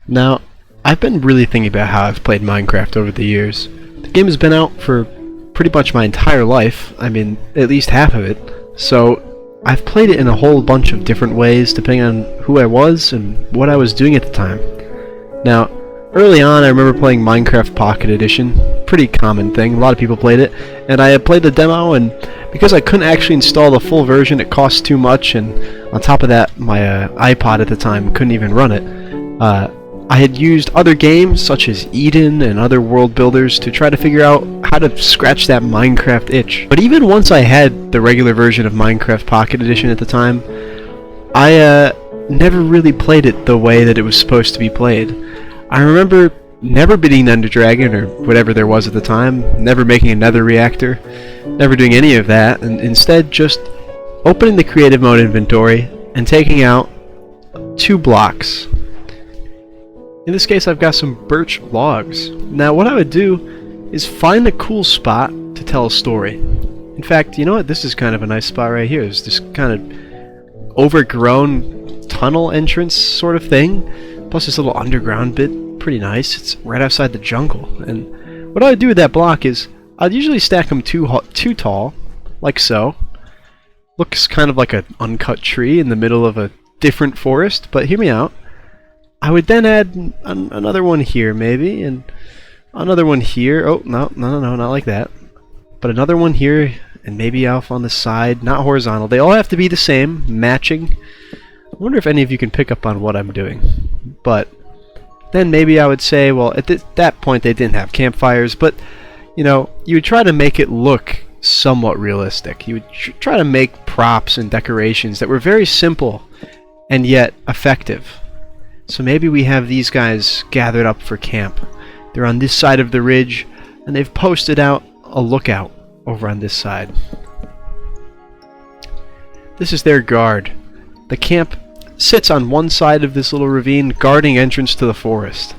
Now, I've been really thinking about how I've played Minecraft over the years. The game has been out for pretty much my entire life, I mean, at least half of it, so I've played it in a whole bunch of different ways depending on who I was and what I was doing at the time. Now, early on I remember playing Minecraft Pocket Edition, pretty common thing, a lot of people played it, and I had played the demo, and because I couldn't actually install the full version, it cost too much, and on top of that, my iPod at the time couldn't even run it. I had used other games such as Eden and other world builders to try to figure out how to scratch that Minecraft itch. But even once I had the regular version of Minecraft Pocket Edition at the time, I never really played it the way that it was supposed to be played. I remember never beating the Ender Dragon or whatever there was at the time, never making another reactor, never doing any of that, and instead just opening the creative mode inventory and taking out 2 blocks. In this case, I've got some birch logs. Now, what I would do is find a cool spot to tell a story. In fact, you know what? This is kind of a nice spot right here. It's this kind of overgrown tunnel entrance sort of thing. Plus this little underground bit. Pretty nice. It's right outside the jungle. And what I would do with that block is I'd usually stack them too tall, like so. Looks kind of like an uncut tree in the middle of a different forest, but hear me out. I would then add another one here, maybe, and another one here. Oh, no, not like that. But another one here, and maybe off on the side, not horizontal. They all have to be the same, matching. I wonder if any of you can pick up on what I'm doing. But then maybe I would say, well, at that point they didn't have campfires, but, you know, you would try to make it look somewhat realistic. You would try to make props and decorations that were very simple and yet effective. So maybe we have these guys gathered up for camp. They're on this side of the ridge, and they've posted out a lookout over on this side. This is their guard. The camp sits on one side of this little ravine, guarding entrance to the forest.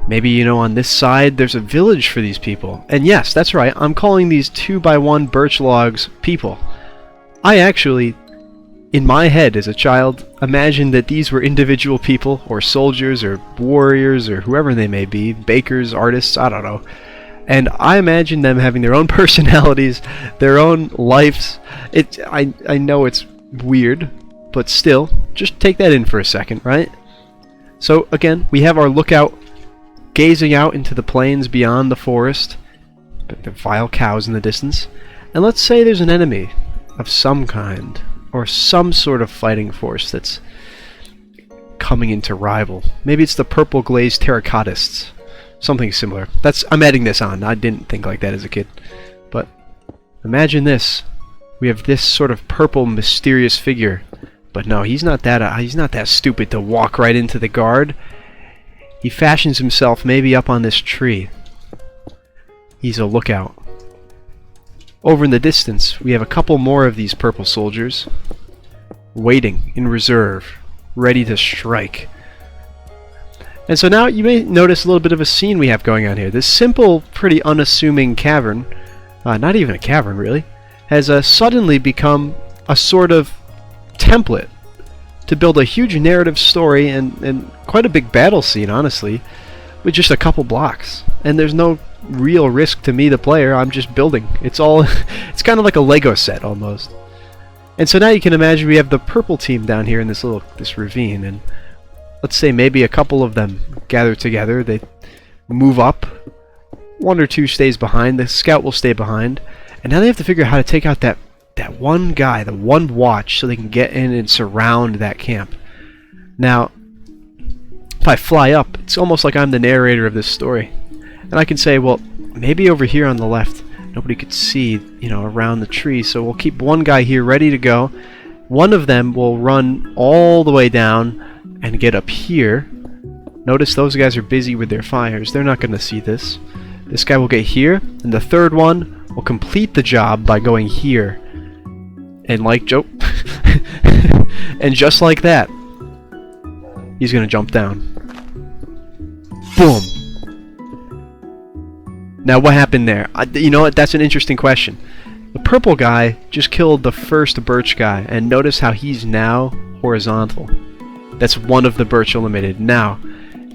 Maybe, you know, on this side there's a village for these people. And yes, that's right, I'm calling these 2x1 birch logs people. I actually, in my head as a child, imagined that these were individual people, or soldiers, or warriors, or whoever they may be, bakers, artists, I don't know. And I imagined them having their own personalities, their own lives. I know it's weird, but still, just take that in for a second, right? So again, we have our lookout gazing out into the plains beyond the forest, the vile cows in the distance, and let's say there's an enemy of some kind, or some sort of fighting force that's coming in to rival. Maybe it's the purple glazed terracottists. Something similar. I'm adding this on. I didn't think like that as a kid. But imagine this. We have this sort of purple mysterious figure. But no, he's not that stupid to walk right into the guard. He fashions himself maybe up on this tree. He's a lookout. Over in the distance, we have a couple more of these purple soldiers, waiting in reserve, ready to strike. And so now you may notice a little bit of a scene we have going on here. This simple, pretty unassuming cavern, not even a cavern really, has suddenly become a sort of template to build a huge narrative story and quite a big battle scene, honestly, with just a couple blocks. And there's no real risk to me, the player. I'm just building. It's kind of like a Lego set almost. And so now you can imagine we have the purple team down here in this ravine, and let's say maybe a couple of them gather together. They move up. 1 or 2 stays behind. The scout will stay behind. And now they have to figure out how to take out that one guy, the one watch, so they can get in and surround that camp. Now, if I fly up, it's almost like I'm the narrator of this story. And I can say, well, maybe over here on the left, nobody could see, you know, around the tree, so we'll keep one guy here ready to go. One of them will run all the way down and get up here. Notice those guys are busy with their fires. They're not going to see this. This guy will get here, and the third one will complete the job by going here. And like Joe, and just like that, he's going to jump down. Boom. Now what happened there? You know what? That's an interesting question. The purple guy just killed the first birch guy, and notice how he's now horizontal. That's one of the birch eliminated. Now,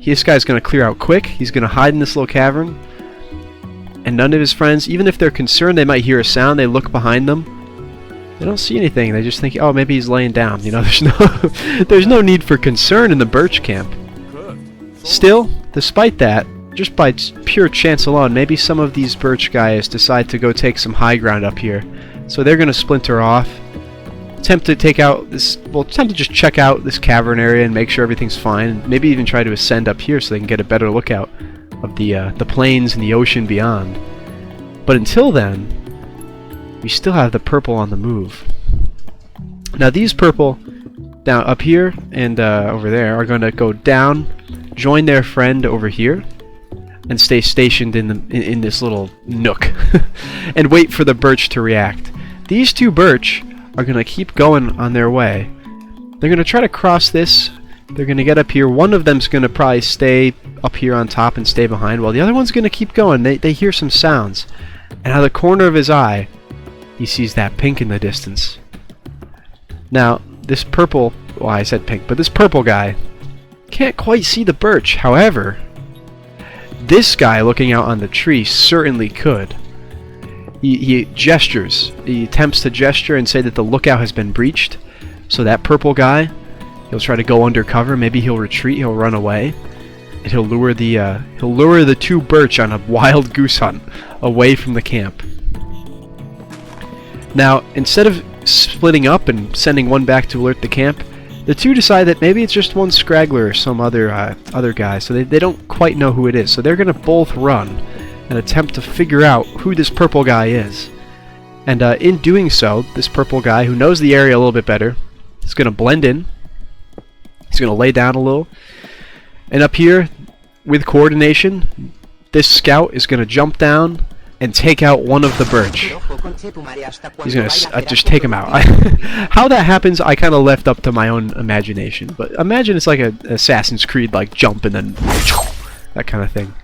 This guy's going to clear out quick. He's going to hide in this little cavern. And none of his friends, even if they're concerned they might hear a sound, they look behind them. They don't see anything. They just think, oh, maybe he's laying down. You know, there's no need for concern in the birch camp. Still, despite that, just by pure chance alone, maybe some of these birch guys decide to go take some high ground up here. So they're going to splinter off. Attempt to just check out this cavern area and make sure everything's fine. And maybe even try to ascend up here so they can get a better lookout of the plains and the ocean beyond. But until then, we still have the purple on the move. Now these purple down up here and over there are going to go down, join their friend over here, and stay stationed in this little nook and wait for the birch to react. These two birch are going to keep going on their way. They're going to try to cross this. They're going to get up here. One of them's going to probably stay up here on top and stay behind, while the other one's going to keep going. They hear some sounds. And out of the corner of his eye, he sees that pink in the distance. Now, this purple... Well, I said pink, but this purple guy can't quite see the birch. However, this guy looking out on the tree certainly could. He gestures. He attempts to gesture and say that the lookout has been breached. So that purple guy, he'll try to go undercover. Maybe he'll retreat. He'll run away, and he'll lure the two birch on a wild goose hunt away from the camp. Now, instead of splitting up and sending one back to alert the camp, the two decide that maybe it's just one scraggler or some other guy. So they don't quite know who it is. So they're going to both run and attempt to figure out who this purple guy is. And in doing so, this purple guy, who knows the area a little bit better, is going to blend in. He's going to lay down a little. And up here, with coordination, this scout is going to jump down and take out one of the birch. He's going to just take him out. How that happens, I kind of left up to my own imagination. But imagine it's like an Assassin's Creed, like jump and then that kind of thing.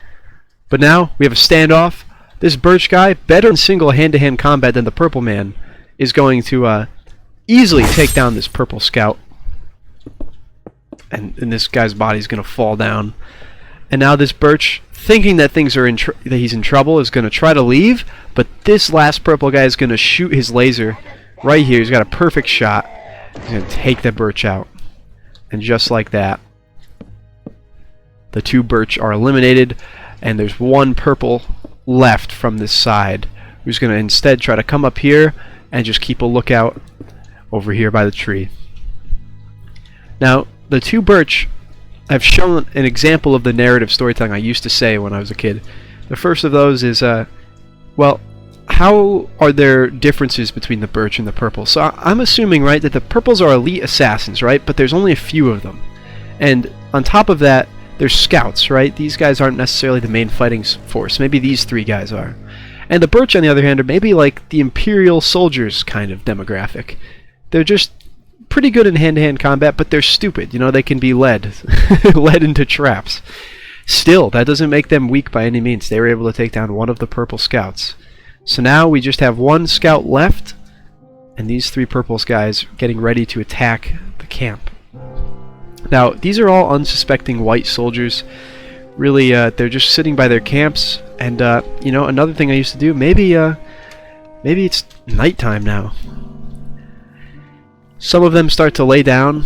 But now we have a standoff. This birch guy, better in single hand-to-hand combat than the purple man, is going to easily take down this purple scout. And this guy's body's going to fall down. And now this birch, thinking that things are that he's in trouble, is going to try to leave. But this last purple guy is going to shoot his laser right here. He's got a perfect shot. He's going to take the birch out. And just like that, the two birch are eliminated. And there's one purple left from this side, who's going to instead try to come up here and just keep a lookout over here by the tree. Now, the two birch have shown an example of the narrative storytelling I used to say when I was a kid. The first of those is, well, how are there differences between the birch and the purple? So I'm assuming, right, that the purples are elite assassins, right, but there's only a few of them. And on top of that, they're scouts, right? These guys aren't necessarily the main fighting force. Maybe these three guys are. And the birch, on the other hand, are maybe like the Imperial soldiers kind of demographic. They're just pretty good in hand-to-hand combat, but they're stupid. You know, they can be led into traps. Still, that doesn't make them weak by any means. They were able to take down one of the purple scouts. So now we just have one scout left, and these three purple guys getting ready to attack the camp. Now, these are all unsuspecting white soldiers. Really, they're just sitting by their camps. And, you know, another thing I used to do, maybe it's nighttime now. Some of them start to lay down.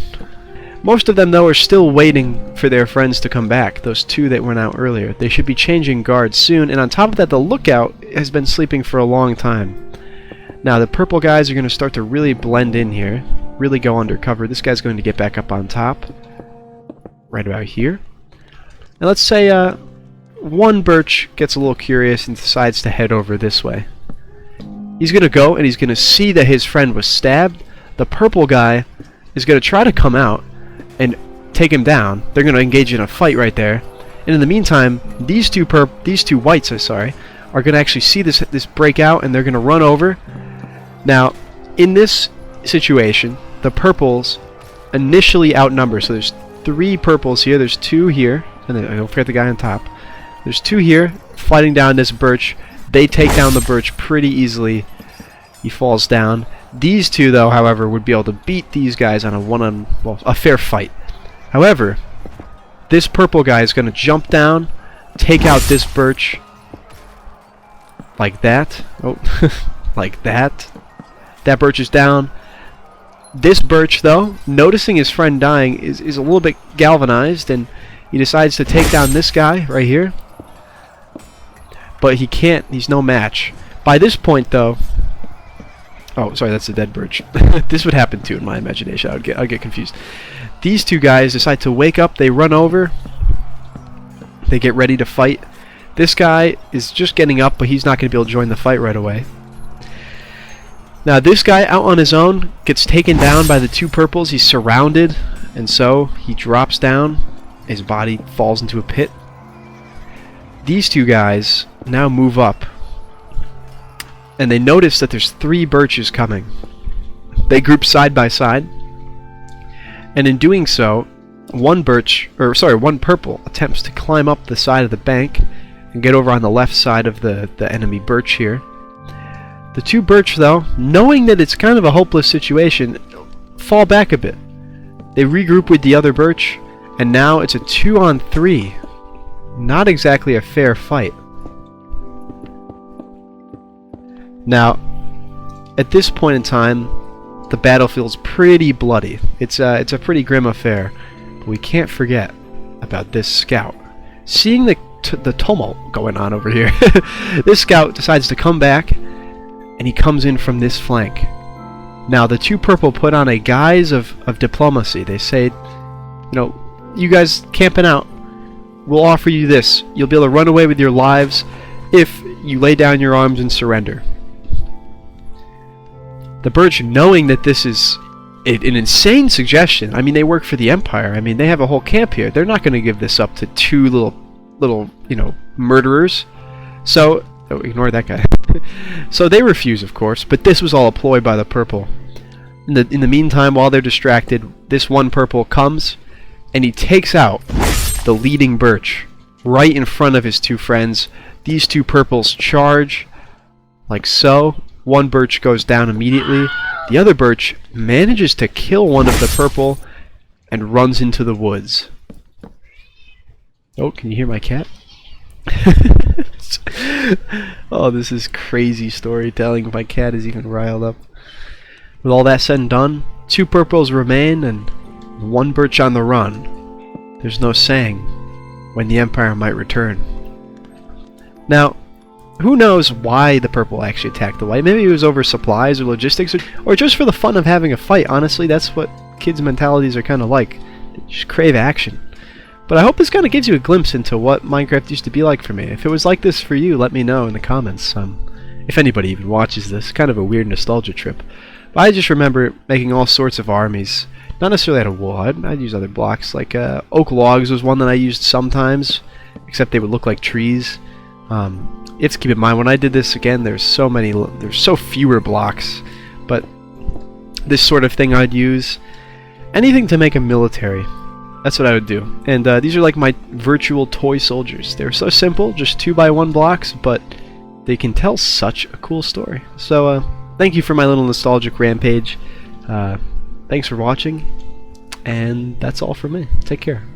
Most of them, though, are still waiting for their friends to come back. Those two that went out earlier. They should be changing guards soon. And on top of that, the lookout has been sleeping for a long time. Now, the purple guys are going to start to really blend in here. Really go undercover. This guy's going to get back up on top. Right about here. Now let's say one birch gets a little curious and decides to head over this way. He's going to go and he's going to see that his friend was stabbed. The purple guy is going to try to come out and take him down. They're going to engage in a fight right there. And in the meantime, these two whites, are going to actually see this break out, and they're going to run over. Now, in this situation, the purples initially outnumber. So there's three purples here. There's two here, and then don't forget the guy on top. There's two here fighting down this birch. They take down the birch pretty easily. He falls down. These two, though, however, would be able to beat these guys on a fair fight. However, This purple guy is going to jump down, take out this birch, like that. Oh, like that. That birch is down. This birch, though, noticing his friend dying, is a little bit galvanized, and he decides to take down this guy right here. But he can't. He's no match. By this point, though... Oh, sorry, that's a dead birch. This would happen, too, in my imagination. I'd get confused. These two guys decide to wake up. They run over. They get ready to fight. This guy is just getting up, but he's not going to be able to join the fight right away. Now, this guy, out on his own, gets taken down by the two purples. He's surrounded, and so he drops down. His body falls into a pit. These two guys now move up, and they notice that there's 3 birches coming. They group side by side, and in doing so, one purple attempts to climb up the side of the bank and get over on the left side of the enemy birch here. The 2 birch, though, knowing that it's kind of a hopeless situation, fall back a bit. They regroup with the other birch, and now it's a 2-on-3. Not exactly a fair fight. Now, at this point in time, the battlefield's pretty bloody. It's a pretty grim affair. But we can't forget about this scout. Seeing the tumult going on over here, this scout decides to come back, and he comes in from this flank. Now, the 2 purple put on a guise of diplomacy. They say, you know, you guys camping out, we'll offer you this. You'll be able to run away with your lives if you lay down your arms and surrender. The birch, knowing that this is an insane suggestion, I mean, they work for the Empire. I mean, they have a whole camp here. They're not going to give this up to 2 little, you know, murderers. So, oh, ignore that guy. So they refuse, of course, but this was all a ploy by the purple. In the meantime, while they're distracted, this one purple comes, and he takes out the leading birch right in front of his 2 friends. These 2 purples charge, like so. One birch goes down immediately. The other birch manages to kill one of the purple and runs into the woods. Oh, can you hear my cat? Oh, this is crazy storytelling. My cat is even riled up. With all that said and done, 2 purples remain and 1 birch on the run. There's no saying when the Empire might return. Now, who knows why the purple actually attacked the white? Maybe it was over supplies or logistics, or just for the fun of having a fight. Honestly, that's what kids' mentalities are kind of like. They just crave action. But I hope this kind of gives you a glimpse into what Minecraft used to be like for me. If it was like this for you, let me know in the comments. If anybody even watches this, kind of a weird nostalgia trip. But I just remember making all sorts of armies. Not necessarily out of wool. I'd use other blocks. Like oak logs was one that I used sometimes, except they would look like trees. You have to keep in mind, when I did this again, there's so fewer blocks, but this sort of thing I'd use. Anything to make a military. That's what I would do. And these are like my virtual toy soldiers. They're so simple, just 2x1 blocks, but they can tell such a cool story. So thank you for my little nostalgic rampage. Thanks for watching, and that's all from me. Take care.